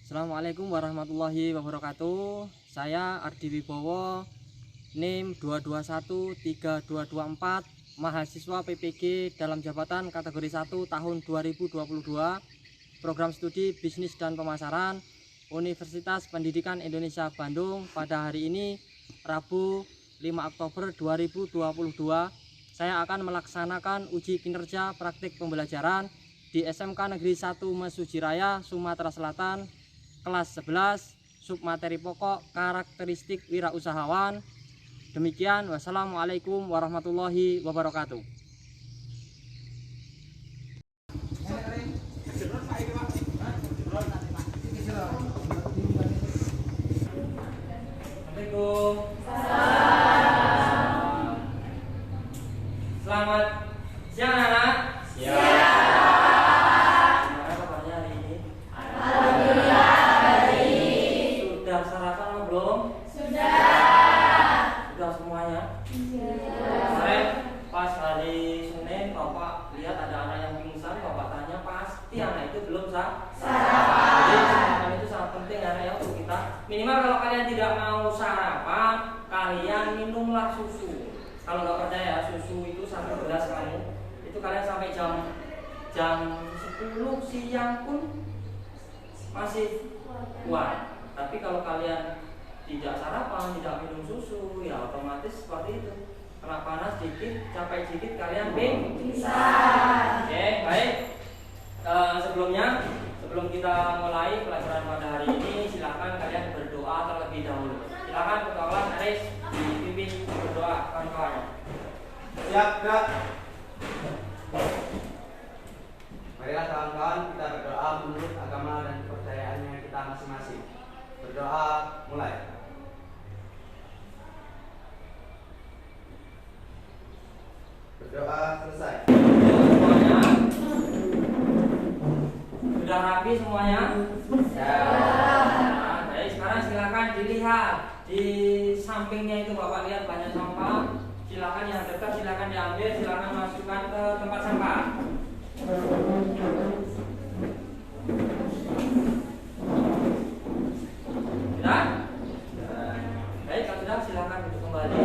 Assalamualaikum warahmatullahi wabarakatuh. Saya Ardi Wibowo, NIM 2213224, mahasiswa PPG dalam jabatan kategori 1 tahun 2022, program studi bisnis dan pemasaran Universitas Pendidikan Indonesia Bandung. Pada hari ini Rabu 5 Oktober 2022, saya akan melaksanakan uji kinerja praktik pembelajaran di SMK Negeri 1 Mesujiraya, Sumatera Selatan, kelas 11, submateri pokok karakteristik wirausahawan. Demikian, wassalamualaikum warahmatullahi wabarakatuh. Assalamualaikum. Selamat siang anak-anak. Pas hari Senin Bapak lihat ada anak yang pingsan, Bapak tanya pasti anak itu belum sarapan. Jadi sarapan itu sangat penting anak ya untuk kita. Minimal kalau kalian tidak mau sarapan, kalian minumlah susu. Kalau nggak percaya susu itu sampai beras kamu, itu kalian sampai jam 10 siang pun masih kuat. Tapi kalau kalian tidak sarapan, tidak minum susu, ya otomatis seperti itu. Kena panas dikit, capek dikit, kalian pingsan. Oke, baik. Sebelum kita mulai pelajaran pada hari ini, silakan kalian berdoa terlebih dahulu. Silakan kawan-kawan Aris dipimpin berdoa kawan-kawan. Siap, Kak. Marilah kawan-kawan kita berdoa menurut agama dan kepercayaannya kita masing-masing. Berdoa mulai. Berdoa selesai. Semuanya sudah rapi semuanya? Ya. Nah, jadi sekarang silakan dilihat di sampingnya itu Bapak lihat banyak sampah. Silakan yang dekat silakan diambil, silakan masukkan ke tempat sampah. Sudah? Baik, kalau sudah silakan duduk kembali.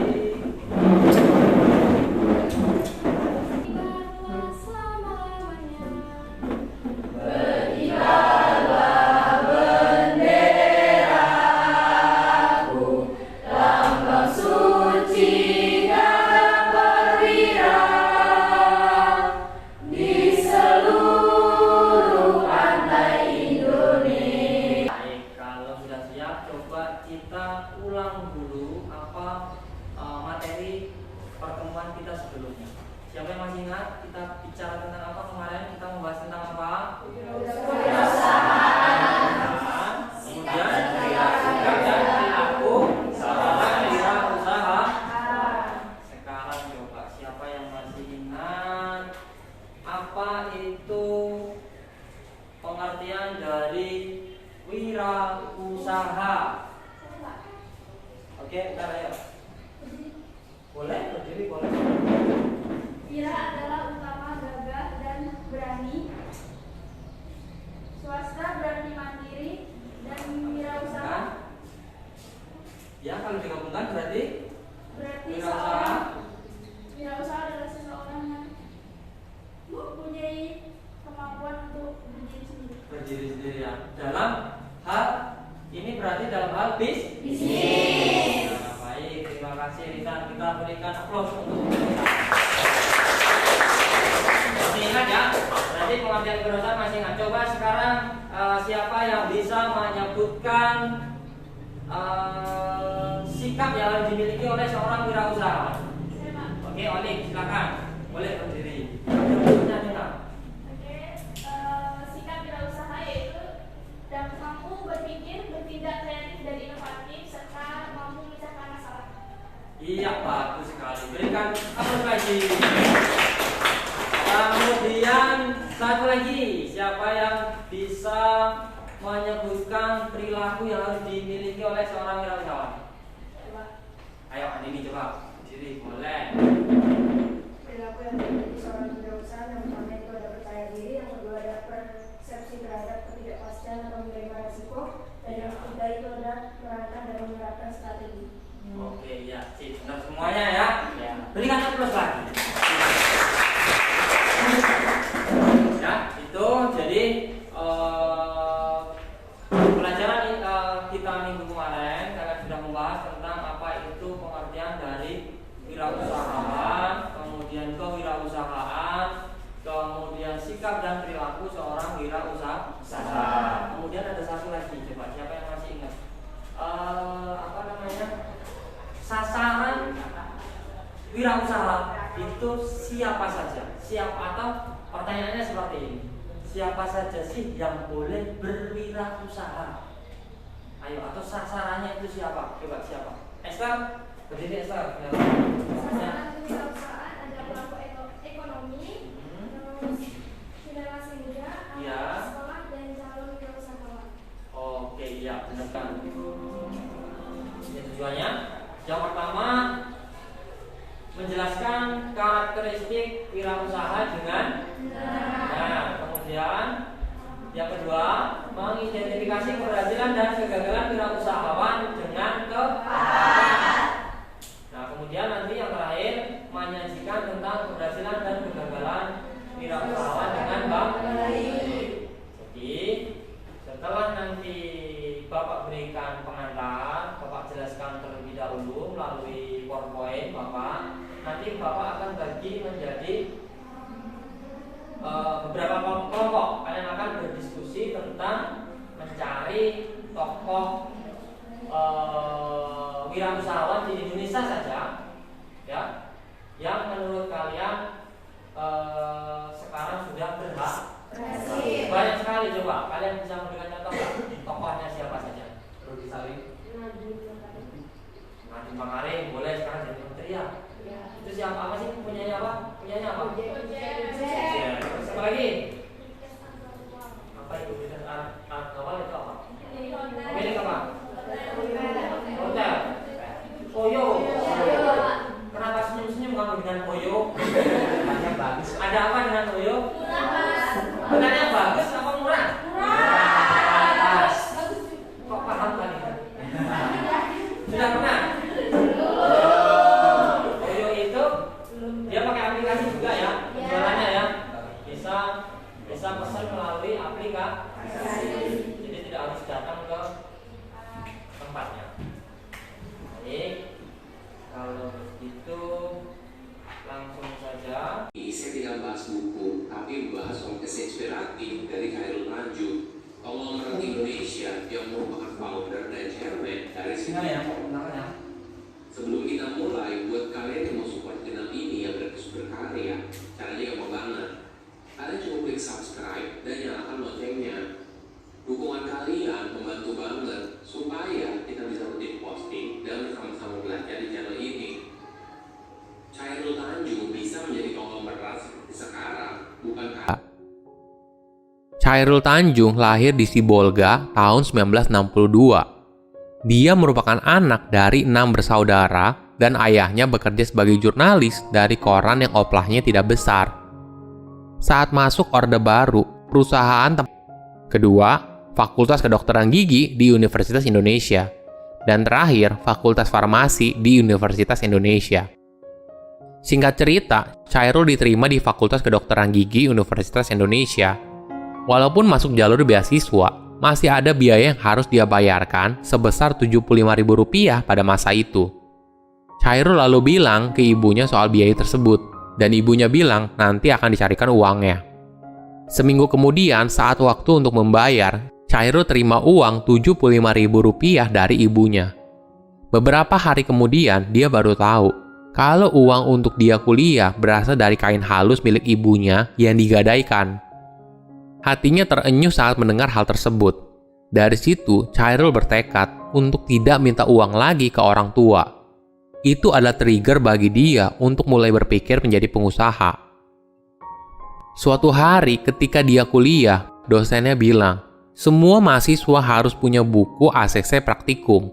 Kita ulang dulu apa materi pertemuan kita sebelumnya. Siapa yang masih ingat kita bicara tentang apa kemarin? Kita membahas tentang apa? Wirausahaan. Kemudian sikap dan perilaku seorang wirausaha. Sekarang coba siapa yang masih ingat apa itu pengertian dari wirausaha? Oke, bentar ayo. Boleh, berdiri boleh. Wira adalah utama, gagah, dan berani. Swasta berani mandiri dan wirausaha. Ya, kalau digabungkan berarti wirausaha adalah seseorang yang mempunyai kemampuan untuk berdiri sendiri. Berdiri sendiri ya. Dalam hal ini berarti dalam hal bisnis. Nah, baik, terima kasih Rita. Kita berikan aplaus untuk kita. Masih ingat ya? Berarti pengertian wirausaha masih ingat. Coba sekarang siapa yang bisa menyebutkan sikap yang dimiliki oleh seorang wirausaha? Oke, Olik, silakan. Boleh berdiri. Sikap wirausaha yaitu dapat mampu berpikir, bertindak kreatif dan inovatif serta mampu memecahkan masalah. Iya, bagus sekali. Berikan aplaus lagi. Satu lagi, siapa yang bisa menyebutkan perilaku yang harus dimiliki oleh seorang wirausahawan? Ayo, Andini coba. Diri, boleh. Perilaku yang dimiliki seorang wirausaha yang pertama itu ada percaya diri, yang kedua ada persepsi terhadap ketidakpastian atau menerima resiko, dan yang ketiga itu ada merancang dan menerapkan strategi. Oke, ya, sip. Benar semuanya ya. Berikan aplaus lagi. Ya, itu jadi pelajaran kita minggu kemarin kalian sudah membahas tentang apa itu pengertian dari wirausahaan, kemudian kewirausahaan, kemudian sikap dan perilaku seorang wirausaha. Kemudian ada satu lagi, coba siapa yang masih ingat? Apa namanya? Sasaran wirausaha itu siapa saja? Atau pertanyaannya seperti ini. Siapa saja sih yang boleh berwirausaha? Ayo, atau sasarannya itu siapa? Coba siapa? Esther, berdiri Esther. Sasaran kewirausahaan ada pelaku ekonomi, terus generasi muda, Iya. anak sekolah, dan calon wirausahawan. Oke, iya, benar kan. Ini tujuannya. Yang pertama, menjelaskan karakteristik wirausaha dengan kemudian yang kedua, mengidentifikasi keberhasilan dan kegagalan wirausahawan dengan tepat. Nah, kemudian nanti yang terakhir, menyajikan tentang keberhasilan dan kegagalan wirausahawan dengan baik. Jadi, setelah nanti Bapak berikan pengantar, Bapak jelaskan terlebih dahulu melalui PowerPoint Bapak. Nanti Bapak akan bagi menjadi beberapa kelompok. Kalian akan berdiskusi tentang mencari tokoh wirausahawan di Indonesia saja, ya, yang menurut kalian sekarang sudah berhasil. Banyak sekali, coba kalian bisa memberikan contoh nggak? Tokohnya siapa saja? Rudi Salim. Nadiem Makarim, boleh sekarang jadi menteri ya? Itu siapa? Apa sih punyanya apa? Punyanya apa? Ya, terus apa lagi? Apa itu bisnis awal itu apa? Milik apa? Hotel. Oyo. Kenapa senyum-senyum kamu dengan Oyo? Banyak bagus. Ada apa dengan Oyo? Benarnya bagus apa murah? Kok paham kali? Sudah pernah? Oyo itu dia pakai aplikasi juga ya, jualannya ya. Bisa pesan melalui aplikasi. Jadi tidak harus datang ke tempatnya. Baik, kalau begitu langsung saja. Saya tidak bahas buku, tapi membahas soal kisah inspiratif dari Khairul Tanjung, konglomerat Indonesia yang merupakan founder dan chairman dari Dengar ya, dengar ya. Sebelum kita mulai, buat kalian yang mau support channel ini yang terus berkarya, caranya gampang banget. Kalian cuma klik subscribe dan nyalakan loncengnya. Dukungan kalian membantu banget supaya kita bisa rutin posting dan bersama-sama belajar di channel ini. Khairul Tanjung bisa menjadi konglomerat seperti sekarang, bukan karena Khairul Tanjung lahir di Sibolga tahun 1962. Dia merupakan anak dari 6 bersaudara dan ayahnya bekerja sebagai jurnalis dari koran yang oplahnya tidak besar. Saat masuk Orde Baru, perusahaan kedua, Fakultas Kedokteran Gigi di Universitas Indonesia, dan terakhir, Fakultas Farmasi di Universitas Indonesia. Singkat cerita, Khairul diterima di Fakultas Kedokteran Gigi Universitas Indonesia. Walaupun masuk jalur beasiswa, masih ada biaya yang harus dia bayarkan sebesar Rp75.000 pada masa itu. Khairul lalu bilang ke ibunya soal biaya tersebut, dan ibunya bilang nanti akan dicarikan uangnya. Seminggu kemudian, saat waktu untuk membayar, Khairul terima uang Rp75.000 dari ibunya. Beberapa hari kemudian, dia baru tahu kalau uang untuk dia kuliah berasal dari kain halus milik ibunya yang digadaikan. Hatinya terenyuh saat mendengar hal tersebut. Dari situ, Khairul bertekad untuk tidak minta uang lagi ke orang tua. Itu adalah trigger bagi dia untuk mulai berpikir menjadi pengusaha. Suatu hari ketika dia kuliah, dosennya bilang, semua mahasiswa harus punya buku ACC praktikum.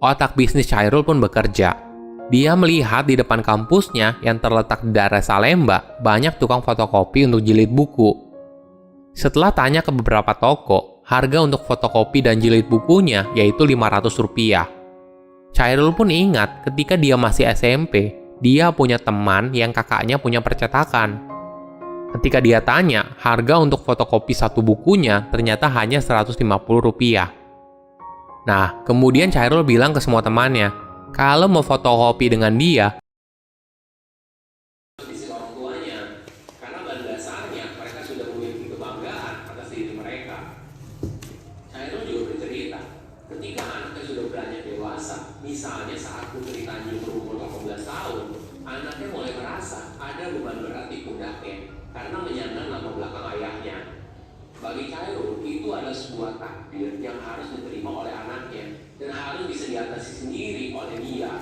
Otak bisnis Chairul pun bekerja. Dia melihat di depan kampusnya yang terletak di daerah Salemba, banyak tukang fotokopi untuk jilid buku. Setelah tanya ke beberapa toko, harga untuk fotokopi dan jilid bukunya yaitu Rp500. Chairul pun ingat ketika dia masih SMP, dia punya teman yang kakaknya punya percetakan. Ketika dia tanya, harga untuk fotokopi satu bukunya ternyata hanya Rp150. Nah, kemudian Chairul bilang ke semua temannya, kalau mau fotokopi dengan dia, Sisi orang tuanya, karena pada dasarnya mereka sudah memiliki kebanggaan atas diri mereka. Chairul juga bercerita, ketika anaknya sudah beranjak dewasa, misalnya saat Putri Tanjung berumur 18 tahun, anaknya mulai merasa ada beban berat di pundaknya karena menyandang nama belakang ayahnya. Bagi Chairul, itu adalah sebuah takdir yang harus diterima oleh anaknya dan harus bisa diatasi sendiri oleh dia.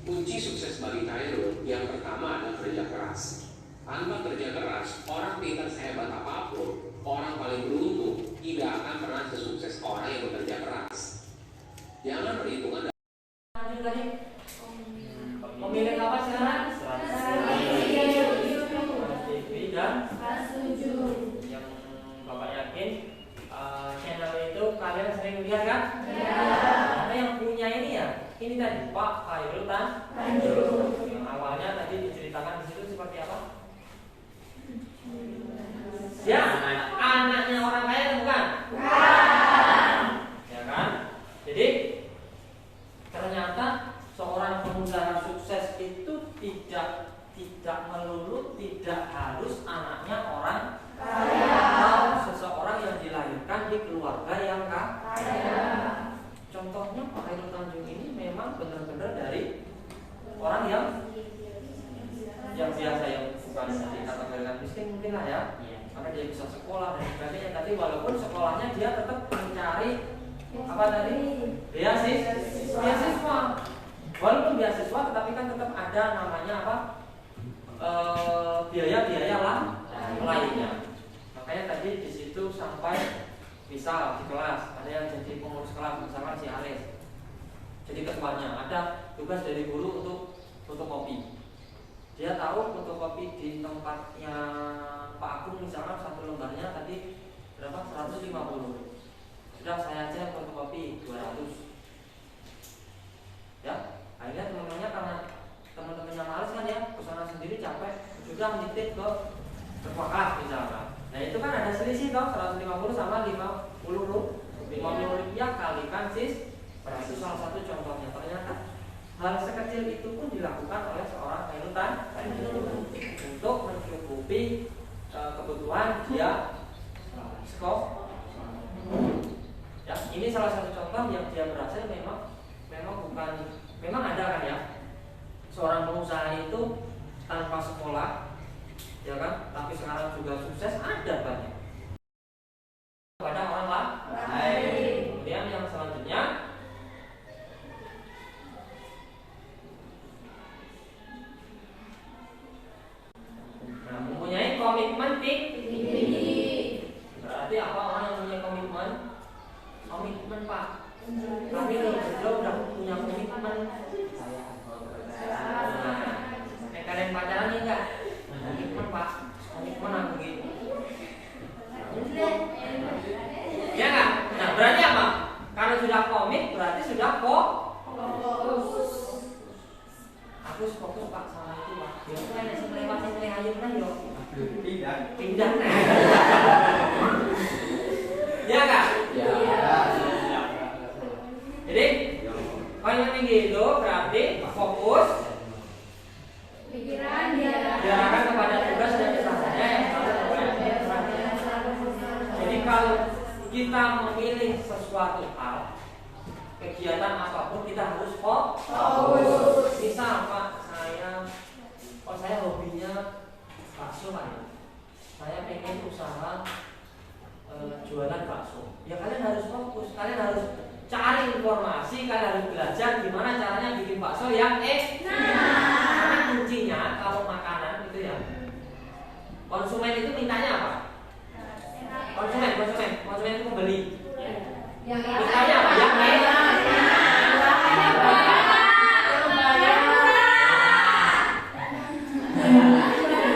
Kunci sukses bagi Chairul yang pertama adalah kerja keras. Tanpa kerja keras, orang pintar sehebat apapun, orang paling beruntung tidak akan pernah sesukses orang yang bekerja keras. Jangan perhitungan Lanjut lagi. Pemilik apa sekarang? TV dan yang Bapak yakin channel itu kalian sering lihat kan? Karena yang punya ini ya, ini tadi Pak Khairul Tanjung. Yang awalnya tadi diceritakan di situ seperti apa? Ya, anaknya orang kaya bukan? Ya kan? Jadi ternyata seorang pengusaha sukses itu tidak melulu tidak harus anaknya orang kaya atau seseorang yang dilahirkan di keluarga yang kaya. Contohnya Pak Khairul Tanjung ini memang benar-benar dari orang yang biasa, yang bukan dikategorikan miskin mungkin lah ya. Karena dia bisa sekolah dan sebagainya. Tapi walaupun sekolahnya dia tetap mencari apa tadi? Beasiswa. Walaupun beasiswa, tetapi kan tetap ada namanya apa? Biaya-biaya lainnya. Makanya tadi di situ sampai misal di kelas ada yang jadi pengurus kelas, misalkan si Aris. Jadi ketuanya ada tugas dari guru untuk fotokopi. Dia tahu fotokopi di tempatnya Pak Agung misalkan satu lembarnya tadi berapa? 150. Sudah saya aja fotokopi 200. Ya, akhirnya teman-temannya karena teman-temannya males kan ya, kesana sendiri capek, sudah nitip ke kelas misalkan. Nah itu kan ada selisih toh, 150 sama 50 rupiah kalikan sis. Nah itu salah satu contohnya. Ternyata hal sekecil itu pun dilakukan oleh seorang Khairul Tanjung untuk mencukupi kebutuhan dia sekolah. Ya, ini salah satu contoh yang dia berhasil memang ada kan ya. Seorang pengusaha itu tanpa sekolah, ya kan, tapi sekarang juga sukses ada banyak. Pada orang lain. Kemudian yang selanjutnya, nah, mempunyai komitmen tinggi. Berarti apa orang yang punya komitmen? Komitmen Pak. Tapi kalau beliau udah punya komitmen. Kalian pacaran nih enggak? Komitmen Pak. Komitmen aku gitu. Ya enggak? Nah berarti apa? Karena sudah komit berarti sudah fokus. Aku fokus Pak sama itu Pak. Ya kan yang melewati ayo kan yo. Pindah. Ya enggak? Ya. Jadi kalau tinggi itu berarti fokus Pikiran diarahkan kepada tugas dan kesehariannya yang Jadi kalau kita memilih sesuatu hal, kegiatan apapun kita harus fokus. Misal Pak, saya hobinya bakso Pak. Saya pengen usaha jualan bakso. Ya kalian harus fokus, kalian harus cari informasi, kalian harus belajar gimana caranya bikin bakso yang enak. Karena kuncinya kalau makanan itu ya Konsumen itu mintanya apa? Konsumen itu pembeli. Mintanya apa? Yang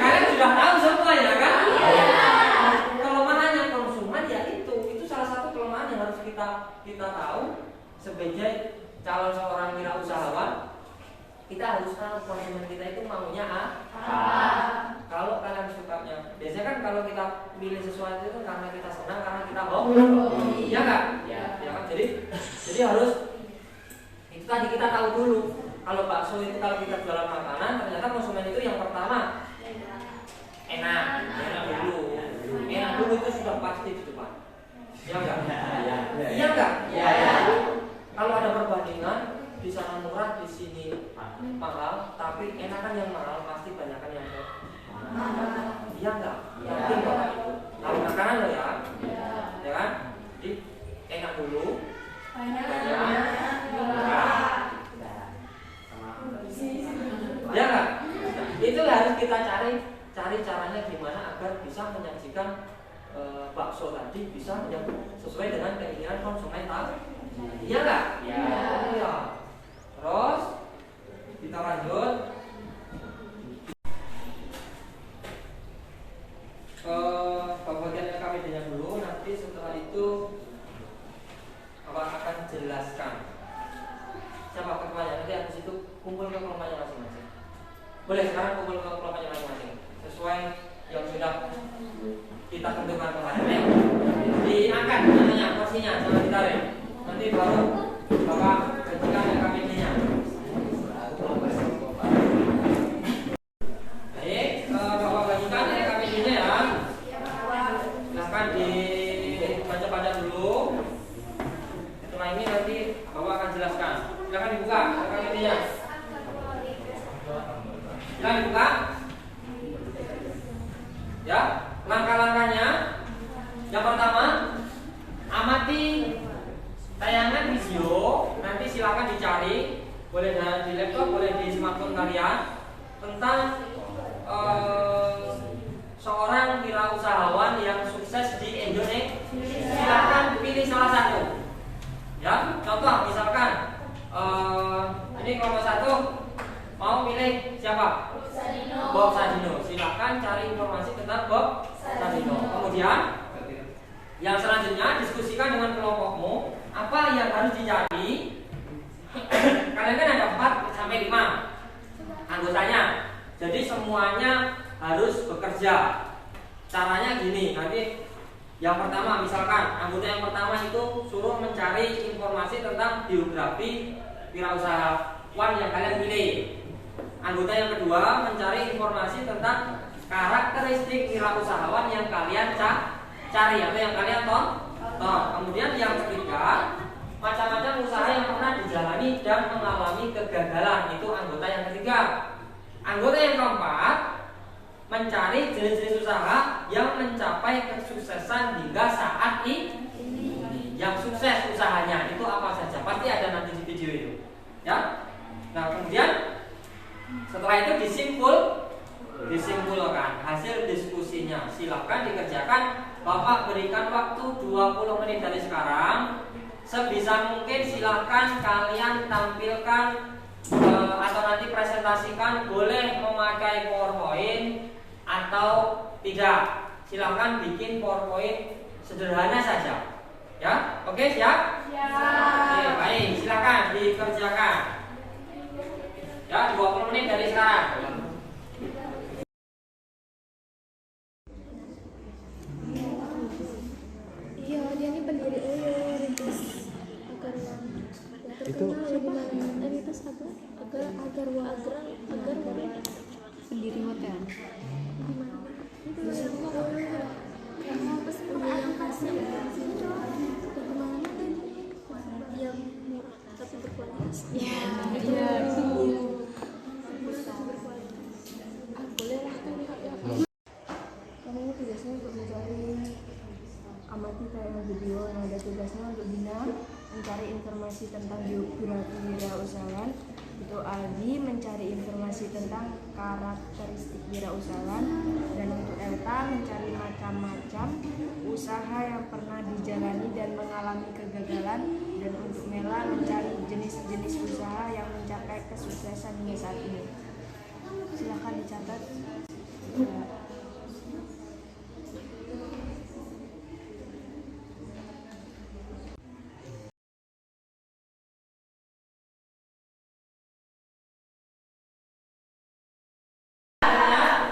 kalian sudah tahu semua ya kan? Kelemahannya konsumen ya itu salah satu kelemahan yang harus kita tahu sebagai calon seorang wirausahawan. Kita harus tahu konsumen kita itu maunya apa. Kalau kalian sukanya, biasanya kan kalau kita pilih sesuatu itu karena kita senang, karena kita hobi, ya kan? Ya kan? Jadi harus itu tadi kita tahu dulu. Kalau bakso itu kalau kita jualan makanan, ternyata konsumen itu yang pertama enak dulu itu sudah pasti di depan. Ya enggak? Iya enggak? Iya. Kalau ada perbandingan di sana murah, di sini mahal, tapi enakan yang mahal pasti banyakan yang mahal. Iya enggak? Yakin Bapak itu. Kalau makanan lo ya, ya kan? Jadi enak dulu, ya enggak? Itu harus kita cari caranya gimana agar bisa menyajikan bakso tadi bisa yang sesuai dengan keinginan konsumen tadi. Iya enggak? Iya. Terus kita lanjut ke bagian LKPD-nya dulu. Nanti setelah itu Bapak akan jelaskan. Siapa kelompoknya? Nanti habis itu kumpul ke kelompoknya masing-masing. Boleh sekarang kumpul ke kelompoknya masing-masing sesuai yang sudah kita tentukan kemarin. Diangkat namanya, porsinya, jangan ditarik. Nanti baru Bapak bagikan LKPD-nya. Baik, Bapak bagikan LKPD-nya ya. Silahkan dibaca-baca dulu. Setelah ini nanti Bapak akan jelaskan. Silahkan dibuka LKPD-nya. Silahkan dibuka. Ya, langkah-langkahnya. Yang pertama, amati tayangan video. Nanti silakan dicari, boleh di laptop, boleh di smartphone kalian, tentang seorang wirausahawan yang sukses di Indonesia. Silakan pilih salah satu. Ya, contoh misalkan ini kelompok 1 mau pilih siapa? Bob Sadino. Silakan cari informasi tentang Bob Sadino. Kemudian yang selanjutnya diskusikan dengan kelompokmu apa yang harus dicari. Kalian kan ada 4 sampai 5 anggotanya. Jadi semuanya harus bekerja. Caranya gini, nanti yang pertama misalkan anggota yang pertama itu suruh mencari informasi tentang biografi wirausahawan yang kalian pilih. Anggota yang kedua mencari informasi tentang karakteristik wirausahawan yang kalian cari atau yang kalian tonton. Kemudian yang ketiga, macam-macam usaha yang pernah dijalani dan mengalami kegagalan. Itu anggota yang ketiga. Anggota yang keempat mencari jenis-jenis usaha yang mencapai kesuksesan hingga saat ini. Yang sukses usahanya itu apa saja? Pasti ada nanti di video itu. Ya. Nah, kemudian setelah itu disimpulkan hasil diskusinya. Silakan dikerjakan. Bapak berikan waktu 20 menit dari sekarang. Sebisa mungkin silakan kalian tampilkan atau nanti presentasikan, boleh memakai PowerPoint atau tidak. Silakan bikin PowerPoint sederhana saja. Ya, oke, siap? Oke, baik, silakan dikerjakan. Ya, 20 menit dari sekarang. Iya, dia ini pendiri rintis agar gimana rintis agar pendiri hotel. Gimana? Pas yang kasih bagaimana kan? Yang murah tapi berkualitas. Ya, iya. Boleh lah kan ya. Kamu tugasnya untuk mencari amati tayangan video yang ada tugasnya untuk Dina mencari informasi tentang biografi wirausahawan. Untuk Aldi mencari informasi tentang karakteristik wirausahawan, dan untuk Elta serta mencari macam-macam usaha yang pernah dijalani dan mengalami kegagalan, dan untuk Mela mencari jenis-jenis usaha yang mencapai kesuksesan hingga saat ini. Silakan dicatat.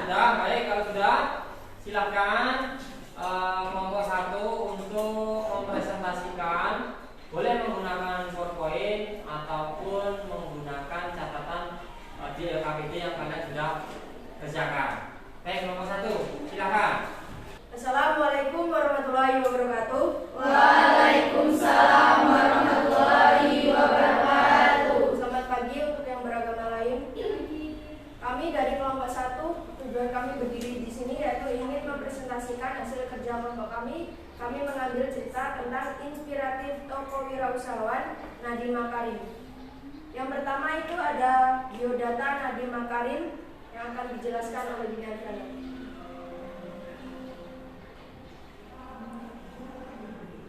Sudah, baik. Kalau sudah, silakan kelompok 1 untuk mempresentasikan. Boleh menggunakan PowerPoint ataupun menggunakan catatan di LKPD yang kalian sudah kerjakan. Baik, kelompok 1, silakan. Assalamualaikum warahmatullahi wabarakatuh. Waalaikumsalam warahmatullahi wabarakatuh. Selamat pagi untuk yang beragama lain. Kami dari kelompok 1, tujuan kami berdiri di sini yaitu ingin mempresentasikan hasil kerja kelompok kami. Kami mengambil cerita tentang inspiratif tokoh wirausahawan Nadiem Makarim. Yang pertama itu ada biodata Nadiem Makarim yang akan dijelaskan oleh Bina Frana.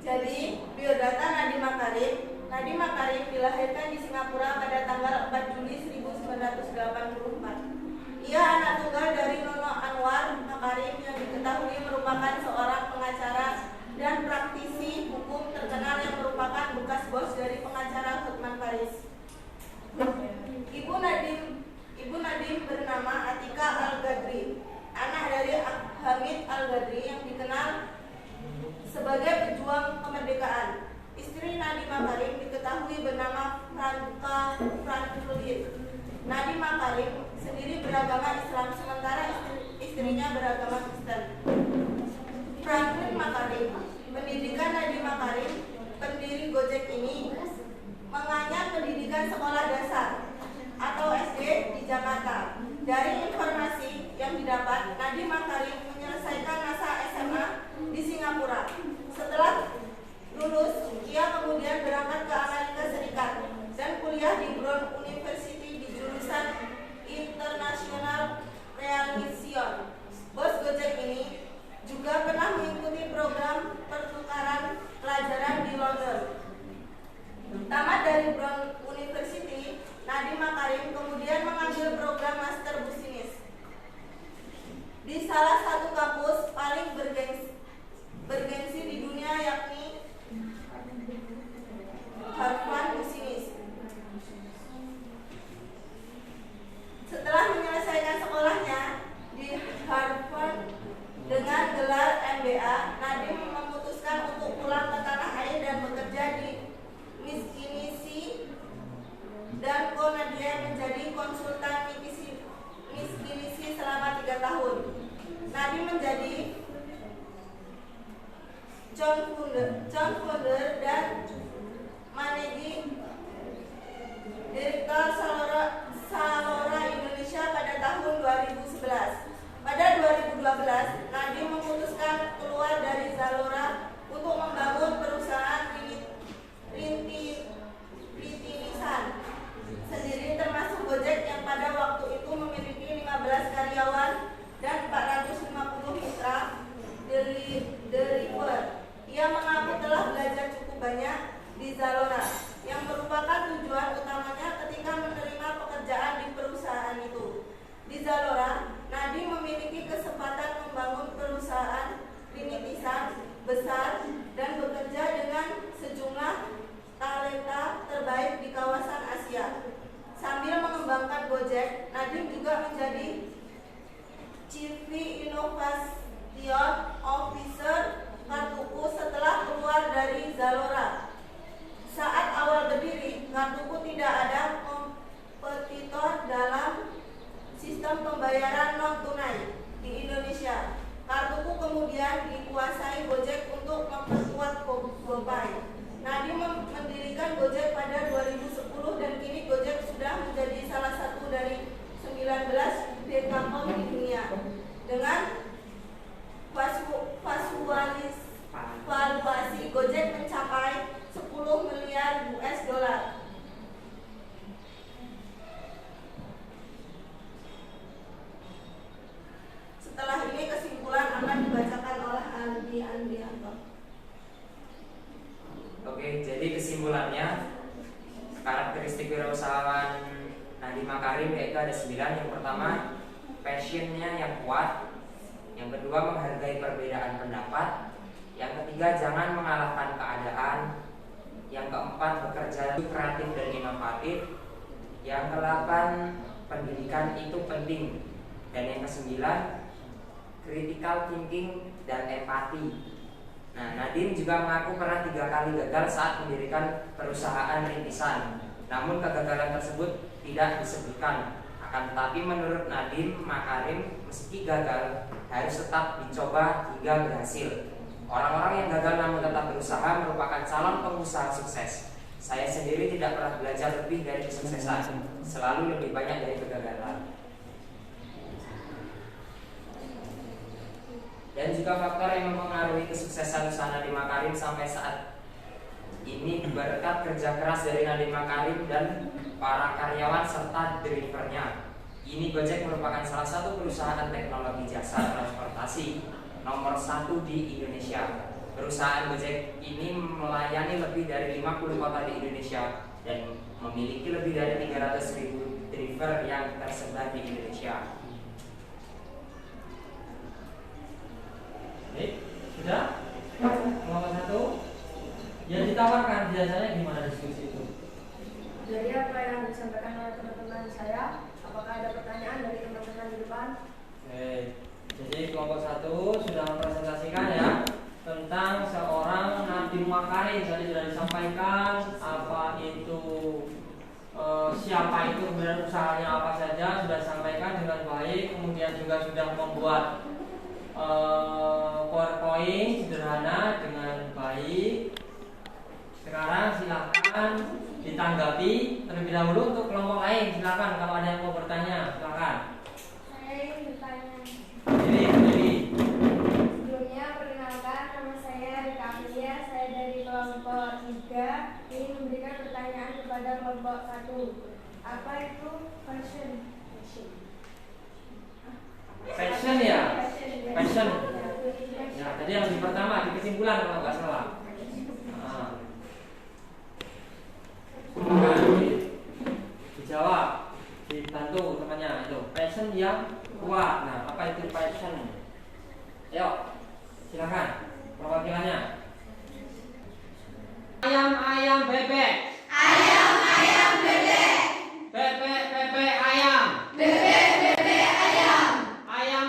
Jadi, biodata Nadiem Makarim. Nadiem Makarim dilahirkan di Singapura pada tanggal 4 Juli 1984. Ia anak tunggal dari Nono Anwar Makarim yang diketahui merupakan seorang pengacara dan praktisi hukum terkenal yang merupakan bekas bos dari pengacara Hotman Paris. Ibu Nadiem bernama Atika Al-Gadri, anak dari Hamid Al-Gadri yang dikenal sebagai pejuang kemerdekaan. Istri Nadiem Makarim diketahui bernama Franklin. Nadiem Makarim sendiri beragama Islam, sementara istrinya beragama Kristen. Franklin Makarim, pendidikan Nadiem Makarim, pendiri Gojek ini, menganyam pendidikan sekolah dasar atau SD di Jakarta. Dari informasi yang didapat, Nadiem Makarim menyelesaikan masa SMA di Singapura. Setelah lulus, ia kemudian berangkat ke Amerika Serikat dan kuliah di Brown University di jurusan International Relation. Bos Gojek ini juga pernah mengikuti program pertukaran pelajaran di London. Tamat dari Brown University, Nadiem Makarim kemudian mengambil program Master Bisnis di salah satu kampus paling bergengsi di dunia, yakni Harvard Business. Setelah menyelesaikan sekolahnya di Harvard dengan gelar MBA, Nadiem memutuskan untuk pulang ke tanah air dan bekerja di Miskinisi dan Konadia menjadi konsultan Miskinisi selama 3 tahun. Nadiem menjadi John Founder dan Managing Direktur Salora Indonesia pada tahun 2011. Pada 2012, Nadiem memutuskan keluar dari Zalora untuk membangun perusahaan rintisan sendiri, termasuk Gojek yang pada waktu itu memiliki 15 karyawan dan 450 mitra deliver. Ia mengaku telah belajar cukup banyak di Zalora, yang merupakan tujuan utamanya ketika menerima pekerjaan di perusahaan itu. Di Zalora, Nadiem memiliki kesempatan membangun perusahaan rintisan besar dan bekerja dengan sejumlah talenta terbaik di kawasan Asia. Sambil mengembangkan Gojek, Nadiem juga menjadi Chief Innovation Officer Kartuku setelah keluar dari Zalora. Saat awal berdiri, Kartuku tidak ada kompetitor dalam sistem pembayaran non-tunai di Indonesia. Kartuku kemudian dikuasai Gojek untuk memperkuat GoPay. Nadiem mendirikan Gojek pada 2010 dan kini Gojek sudah menjadi salah satu dari 19 dekapom di dunia dengan valuasi Gojek mencapai 10 miliar US dollar. passionnya yang kuat. Yang kedua, menghargai perbedaan pendapat. Yang ketiga, jangan mengalahkan keadaan. Yang keempat, bekerja kreatif dan inovatif. Yang kedelapan, pendidikan itu penting. Dan yang kesembilan, critical thinking dan empati. Nah, Nadine juga mengaku pernah 3 kali gagal saat mendirikan perusahaan rintisan. Namun kegagalan tersebut tidak disebutkan. Akan tetapi menurut Nadine Makarim, meski gagal harus tetap dicoba hingga berhasil. Orang-orang yang gagal namun tetap berusaha merupakan calon pengusaha sukses. Saya sendiri tidak pernah belajar lebih dari kesuksesan, selalu lebih banyak dari kegagalan. Dan juga faktor yang mempengaruhi kesuksesan usaha Nadine Makarim sampai saat ini berkat kerja keras dari Nadine Makarim dan para karyawan serta drivernya. Ini Gojek merupakan salah satu perusahaan teknologi jasa transportasi nomor 1 di Indonesia. Perusahaan Gojek ini melayani lebih dari 50 kota di Indonesia dan memiliki lebih dari 300.000 driver yang tersebar di Indonesia. Sudah? Nomor 1 yang ditawarkan biasanya gimana diskusi itu? Jadi apa yang disampaikan oleh teman-teman saya, apakah ada pertanyaan dari teman-teman di depan? Oke. Jadi kelompok 1 sudah mempresentasikan ya tentang seorang Nadine Makarim. Tadi sudah disampaikan apa itu, siapa itu, kemudian usahanya apa saja sudah disampaikan dengan baik. Kemudian juga sudah membuat PowerPoint sederhana dengan baik. Sekarang silakan ditanggapi terlebih dahulu untuk kelompok lain. Silakan kalau ada yang mau bertanya, silakan. Saya ingin bertanya. Jadi. Sebelumnya perkenalkan, nama saya Rika Amelia. Saya dari kelompok 3 ingin memberikan pertanyaan kepada kelompok 1. Apa itu fashion? Passion ya? Passion. Ya, tadi yang di pertama di kesimpulan kalau nggak salah. Dijawab, dibantu temannya itu. Passion yang kuat. Nah, apa itu passion? Ayo, silakan perwakilannya. Ayam bebek. Ayam bebek. Bebek ayam. Bebek ayam. Ayam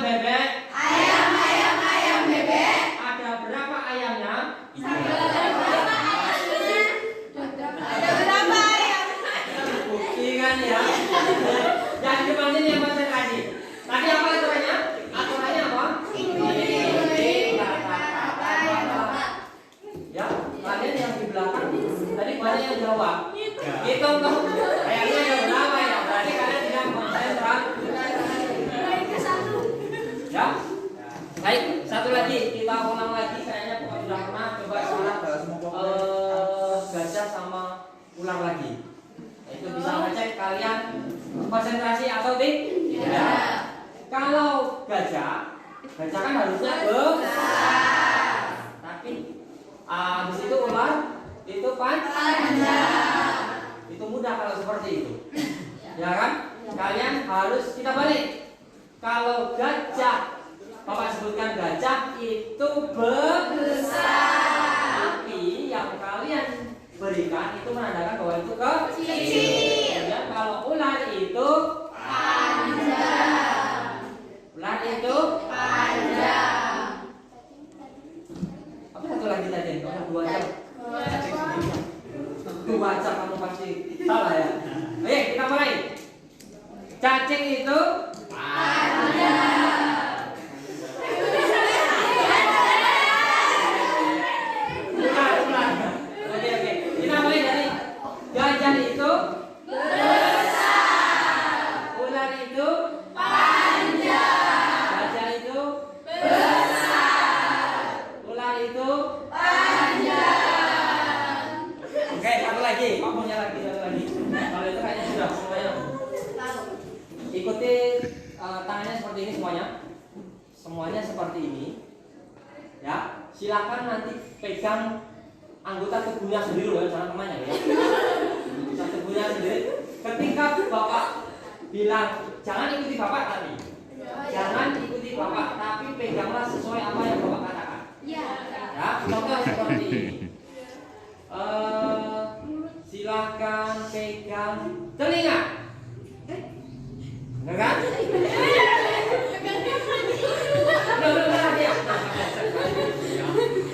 bebek. Ayam bebek. Ada berapa ayamnya? Bukti kan ya? Yang di depan sini yang pasien tadi. Tadi apa aturannya? Aturannya apa? Ya, kalian yang di belakang tadi banyak yang jawab. Gitu tuh. Kayaknya ada berapa ya? Berarti kalian tidak konsentrasi. Ya. Baik, satu lagi kita ulang lagi. Kayaknya pokoknya sudah pernah coba syarat gajah sama ular lagi. Itu bisa ngecek kalian konsentrasi atau tidak. Kalau gajah kan harusnya besar. Tapi habis itu ular itu panjang. Itu mudah kalau seperti itu. Ya kan? Kalian harus kita balik. Kalau gajah, Bapak sebutkan gajah itu besar. Tapi yang kalian berikan itu menandakan bahwa itu kecil. Dan kalau ular itu panjang. Ular itu panjang. Apa satu lagi tadi? Kalau 2 jam. 2 jam kamu pasti salah ya. Oke, kita mulai. Cacing itu panjang. Oke. Kita mulai dari gajah itu besar. Ular itu panjang. Gajah itu besar. Ular itu panjang. Oke, satu lagi. Ngomongnya lagi, satu lagi. Kalau itu kayaknya sudah semuanya. Ikuti tangannya seperti ini semuanya. Semuanya seperti ini. Ya, silakan nanti pegang anggota tubuhnya sendiri loh, jangan temannya ya. Bisa tubuhnya sendiri. Ketika Bapak bilang jangan ikuti bapak tadi. Jangan ikuti bapak, tapi peganglah sesuai apa yang bapak katakan. Ya, contoh seperti ini. Silakan pegang telinga. Benar kan?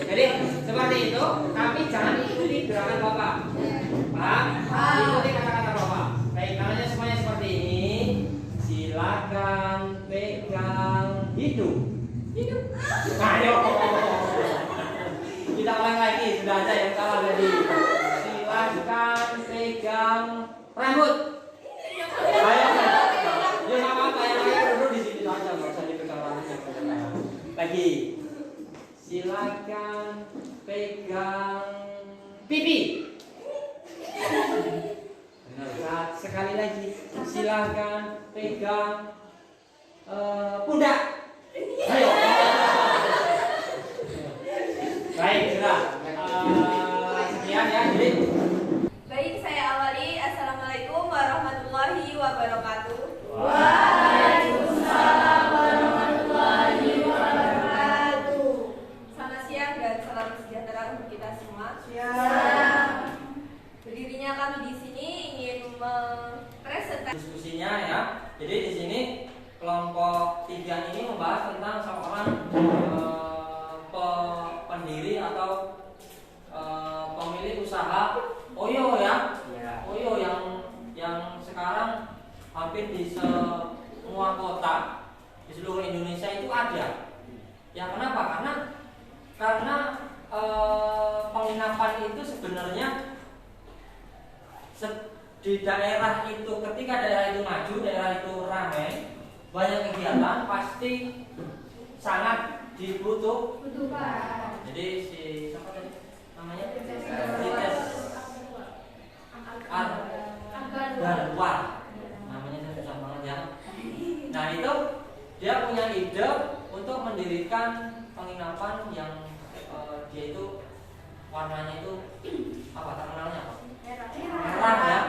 Jadi seperti itu, tapi jangan ikuti gerakan bapak. Paham? Ikuti kata-kata bapak. Baik, caranya semuanya seperti ini. Silakan pegang hidung. Ayo. Kita ulang lagi, sudah ada yang salah tadi. Silakan pegang rambut. Ayo. Ya nggak apa-apa, yang lain duduk di sini saja, nggak usah dipegang rambutnya. Lagi. Silakan pegang pipi. Benar. Sekali lagi. Silakan pegang pundak. Ayo. Baik, sudah. Sekian ya, jadi. Baik, saya awali. Assalamualaikum warahmatullahi wabarakatuh. Waalaikumsalam warahmatullahi wabarakatuh. Selamat siang dan salam sejahtera untuk kita semua. Berdirinya kami di sini ingin mempresentasikan Diskusinya ya. Jadi di sini kelompok 3 ini membahas tentang seorang pendiri atau pemilik usaha Oyo ya. Oyo yang sekarang hampir di semua kota di seluruh Indonesia itu ada. Ya kenapa? Karena penginapan itu sebenarnya di daerah itu, ketika daerah itu maju, daerah itu ramai, banyak kegiatan, pasti sangat dibutuhkan. Jadi si siapa tadi namanya? Rites Argarwal, namanya saya susah banget ya. Nah itu dia punya ide untuk mendirikan penginapan yang dia itu warnanya itu apa, terkenalnya apa? Merah ya.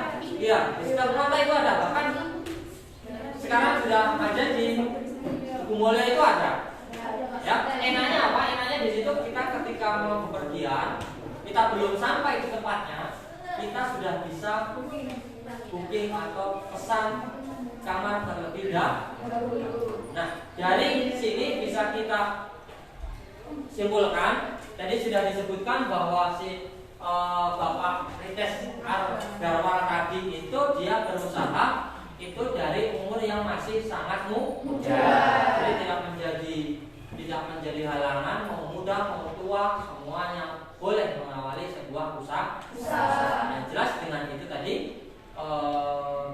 Iya, di setiap kota itu ada, bahkan sekarang sudah ada di Gumulya itu ada. Ya, enaknya apa? Enaknya di situ kita ketika mau bepergian, kita belum sampai di tempatnya, kita sudah bisa booking atau pesan kamar terlebih dahulu. Nah, dari sini bisa kita simpulkan, tadi sudah disebutkan bahwa si Bapak Rites Argarwal tadi itu dia berusaha itu dari umur yang masih sangat muda. Jadi tidak menjadi halangan, mau muda mau tua semuanya boleh mengawali sebuah usaha. Yang jelas dengan itu tadi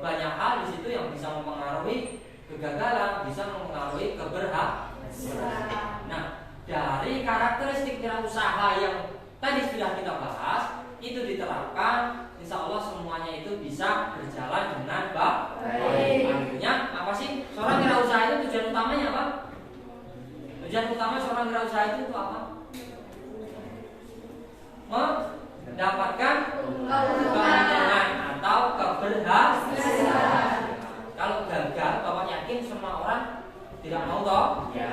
banyak hal di situ yang bisa mempengaruhi kegagalan, bisa mempengaruhi keberhasilan. Nah, dari karakteristik usaha yang tadi sudah kita bahas, itu diterapkan, insya Allah semuanya itu bisa berjalan dengan baik. Artinya apa sih? Seorang wirausaha itu tujuan utamanya apa? Tujuan utama seorang wirausaha itu apa? Mendapatkan keuntungan atau keberhasilan. Kalau gagal, Bapak yakin semua orang tidak mau toh? Ya.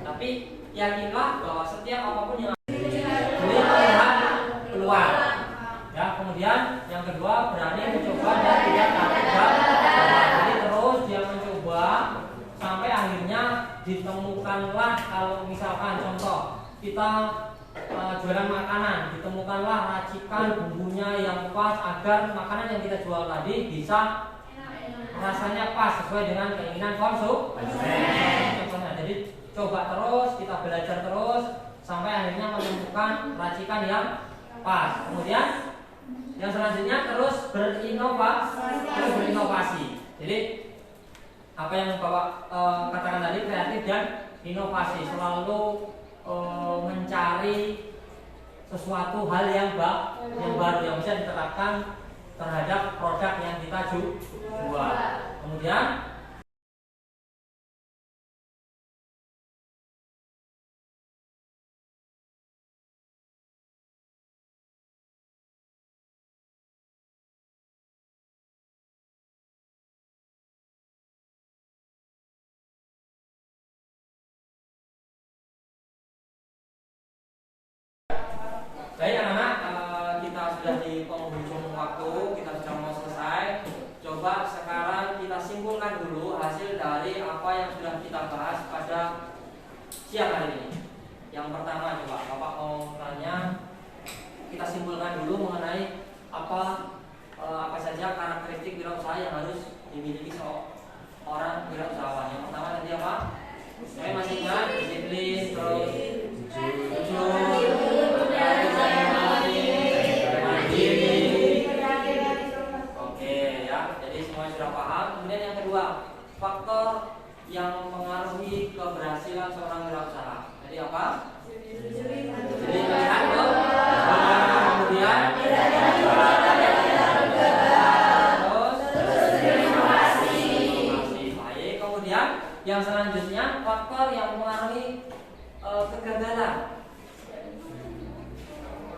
Tapi yakinlah bahwa setiap apapun yang keluar. Ya, kemudian yang kedua berani mencoba dan tidak gagal. Jadi terus dia mencoba sampai akhirnya ditemukanlah, kalau misalkan contoh kita jualan makanan, ditemukanlah racikan bumbunya yang pas agar makanan yang kita jual tadi bisa rasanya pas sesuai dengan keinginan konsumen. Jadi coba terus, kita belajar terus sampai akhirnya menemukan racikan yang pas. Kemudian yang selanjutnya terus berinovasi. Jadi apa yang Bapak katakan tadi, kreatif dan inovasi, selalu mencari sesuatu hal yang baru yang bisa diterapkan terhadap produk yang kita jual. Kemudian seorang wirausaha. Jadi apa? Jadi melihat dong. Kemudian baik. Kemudian yang selanjutnya faktor yang mempengaruhi kegagalan.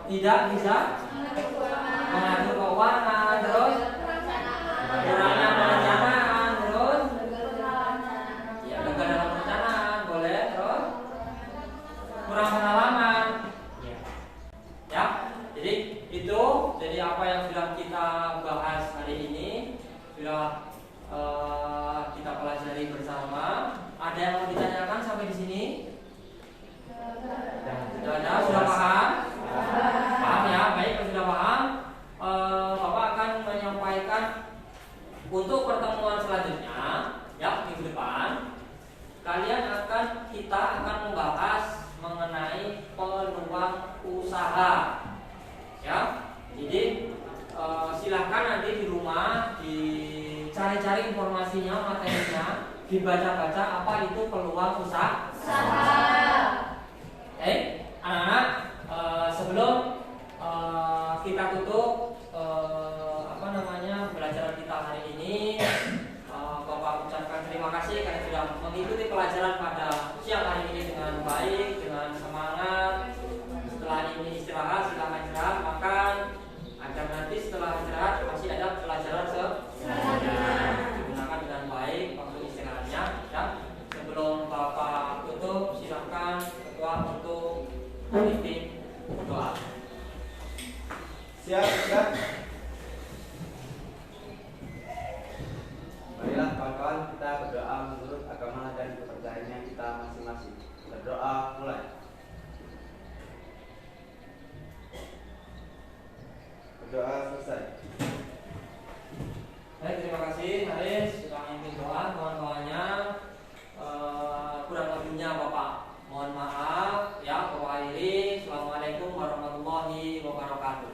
Tidak bisa mengatur keuangan, terus kurangnya perencanaan, terus ya gagal dalam perencanaan, boleh, terus kurang pengalaman. Ya, jadi itu, jadi apa yang sudah kita bahas hari ini sudah kita pelajari bersama. Ada yang mau ditanyakan sampai di sini? Sudah ada, sudah paham? Paham ya, baik, kalau sudah paham, Bapak akan menyampaikan untuk pertemuan selanjutnya, ya minggu depan, kita akan membahas mengenai peluang usaha, ya. Jadi silahkan nanti di rumah dicari-cari informasinya, materinya, dibaca-baca apa itu peluang usaha. Anak-anak, sebelum kita tutup pelajaran kita hari ini, Bapak ucapkan terima kasih karena sudah mengikuti pelajaran pada siang hari ini dengan baik, dengan semangat. Setelah ini istirahat, silakan istirahat, makan, agar nanti setelah istirahat masih ada pelajaran selanjutnya. Digunakan dengan baik waktu istirahatnya. Ya. Sebelum Bapak tutup, silakan Ketua untuk memimpin doa. Siap. Marilah kawan-kawan kita berdoa menurut agama dan kepercayaannya kita masing-masing. Berdoa mulai. Berdoa selesai. Baik, terima kasih Haris sudah memimpin doa kawan-kawannya. Kurang lebihnya Bapak mohon maaf ya. Assalamualaikum warahmatullahi wabarakatuh.